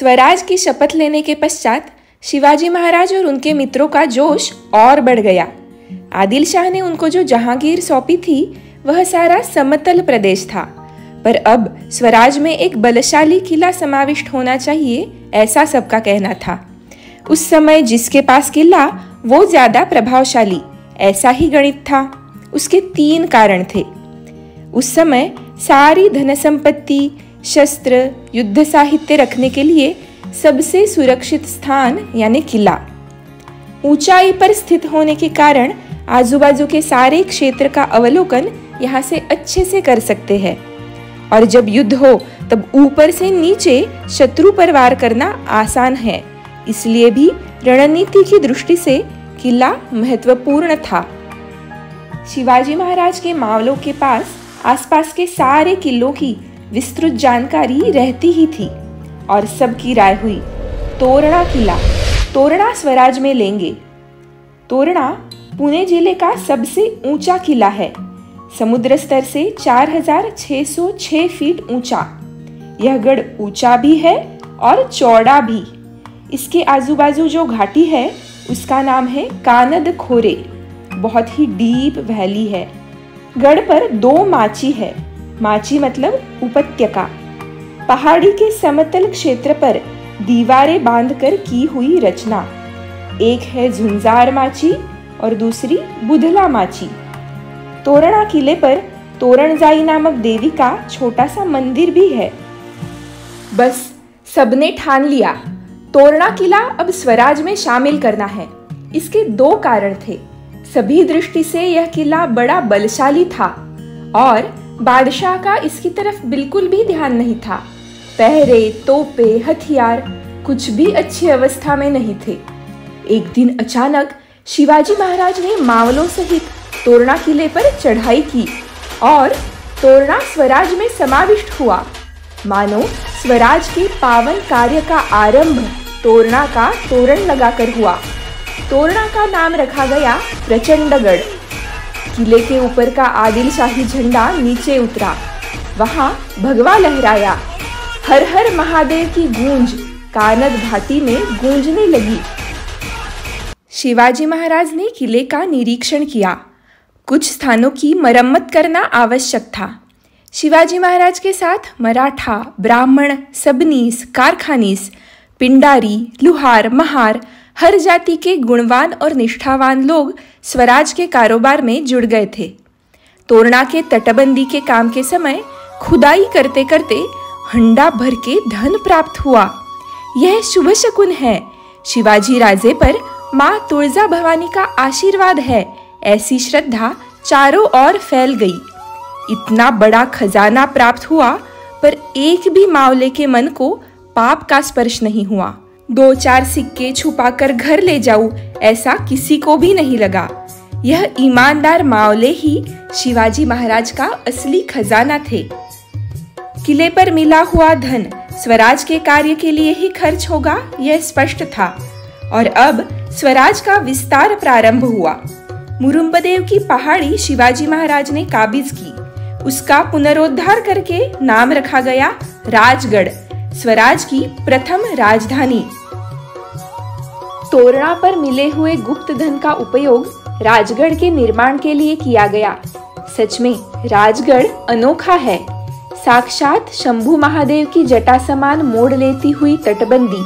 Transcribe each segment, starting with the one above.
स्वराज की शपथ लेने के पश्चात शिवाजी महाराज और उनके मित्रों का जोश और बढ़ गया। आदिल शाह ने उनको जो जहांगीर सौंपी थी वह सारा समतल प्रदेश था, पर अब स्वराज में एक बलशाली किला समाविष्ट होना चाहिए, ऐसा सबका कहना था। उस समय जिसके पास किला वो ज्यादा प्रभावशाली, ऐसा ही गणित था। उसके 3 कारण थे। उस समय सारी धन संपत्ति, शस्त्र, युद्ध साहित्य रखने के लिए सबसे सुरक्षित स्थान यानी किला। ऊंचाई पर स्थित होने के कारण आजू-बाजू के सारे क्षेत्र का अवलोकन यहाँ से अच्छे से कर सकते हैं, और जब युद्ध हो तब ऊपर से नीचे शत्रु पर वार करना आसान है। इसलिए भी रणनीति की दृष्टि से किला महत्वपूर्ण था। शिवाजी महाराज के मावलों के पास आसपास के सारे किलों की विस्तृत जानकारी रहती ही थी, और सबकी राय हुई तोरणा किला, तोरणा स्वराज में लेंगे। तोरणा पुणे जिले का सबसे ऊंचा किला है, समुद्र स्तर से 4606 फीट ऊंचा। यह गढ़ ऊंचा भी है और चौड़ा भी। इसके आजू-बाजू जो घाटी है उसका नाम है कानद खोरे, बहुत ही डीप वैली है। गढ़ पर 2 माची है, माची मतलब उपत्यका। पहाड़ी के समतल क्षेत्र पर दीवारें बांधकर की हुई रचना, एक है झुंजार माची और दूसरी बुधला माची। तोरणा किले पर तोरणजाई नामक देवी का छोटा सा मंदिर भी है। बस सबने ठान लिया, तोरणा किला अब स्वराज में शामिल करना है। इसके 2 कारण थे। सभी दृष्टि से यह किला बड़ा बलशाली था और बादशाह का इसकी तरफ बिल्कुल भी ध्यान नहीं था। पहरे, तोपे, हथियार कुछ भी अच्छी अवस्था में नहीं थे। एक दिन अचानक शिवाजी महाराज ने मावलों सहित तोरणा किले पर चढ़ाई की और तोरणा स्वराज में समाविष्ट हुआ। मानो स्वराज के पावन कार्य का आरंभ तोरणा का तोरण लगाकर हुआ। तोरणा का नाम रखा गया प्रचंडगढ़। किले के ऊपर का आदिल शाही झंडा नीचे उतरा, वहां भगवा लहराया। हर हर महादेव की गूंज कानद घाटी में गूंजने लगी। शिवाजी महाराज ने किले का निरीक्षण किया। कुछ स्थानों की मरम्मत करना आवश्यक था। शिवाजी महाराज के साथ मराठा, ब्राह्मण, सबनीस, कारखानीस, पिंडारी, लुहार, महार, हर जाति के गुणवान और निष्ठावान लोग स्वराज के कारोबार में जुड़ गए थे। तोरणा के तटबंदी के काम के समय खुदाई करते करते हंडा भर के धन प्राप्त हुआ। यह शुभ शकुन है। शिवाजी राजे पर माँ तुळजा भवानी का आशीर्वाद है, ऐसी श्रद्धा चारों ओर फैल गई। इतना बड़ा खजाना प्राप्त हुआ, पर एक भी मावले के मन को पाप का स्पर्श नहीं हुआ। 2-4 सिक्के छुपाकर घर ले जाऊं, ऐसा किसी को भी नहीं लगा। यह ईमानदार मावले ही शिवाजी महाराज का असली खजाना थे। किले पर मिला हुआ धन स्वराज के कार्य के लिए ही खर्च होगा, यह स्पष्ट था। और अब स्वराज का विस्तार प्रारंभ हुआ। मुरुम्बदेव की पहाड़ी शिवाजी महाराज ने काबिज की। उसका पुनरोद्धार करके नाम रखा गया राजगढ़, स्वराज की प्रथम राजधानी। तोरणा पर मिले हुए गुप्त धन का उपयोग राजगढ़ के निर्माण के लिए किया गया। सच में राजगढ़ अनोखा है। साक्षात शंभू महादेव की जटा समान मोड़ लेती हुई तटबंदी,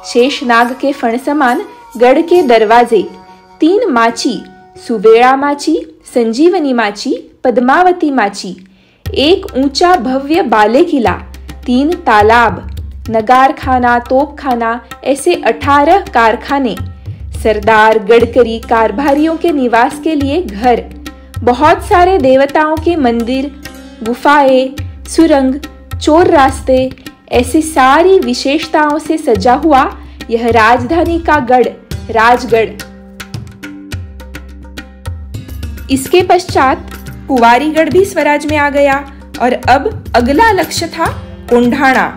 शेषनाग के फण समान गढ़ के दरवाजे, 3 माची, सुवेड़ा माची, संजीवनी माची, पद्मावती माची, एक ऊंचा भव्य बाले किला, 3 तालाब, नगार खाना, तोप खाना, ऐसे 18 कारखाने, सरदार, गडकरी, कारभारियों के निवास के लिए घर, बहुत सारे देवताओं के मंदिर, गुफाएं, सुरंग, चोर रास्ते, ऐसी सारी विशेषताओं से सजा हुआ यह राजधानी का गढ़ राजगढ़। इसके पश्चात कुंवारीगढ़ भी स्वराज में आ गया और अब अगला लक्ष्य था कोंढाणा।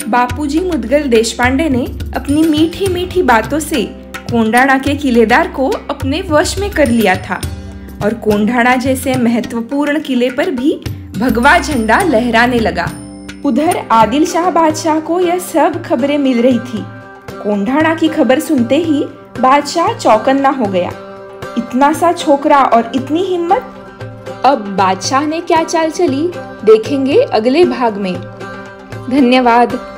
बापूजी मुदगल देशपांडे ने अपनी मीठी मीठी बातों से कोंढाणा के किलेदार को अपने वश में कर लिया था और कोंढाणा जैसे महत्वपूर्ण किले पर भी भगवा झंडा लहराने लगा। उधर आदिल शाह बादशाह को यह सब खबरें मिल रही थी। कोंढाणा की खबर सुनते ही बादशाह चौकन्ना हो गया। इतना सा छोकरा और इतनी हिम्मत। अब बादशाह ने क्या चाल चली देखेंगे अगले भाग में। धन्यवाद।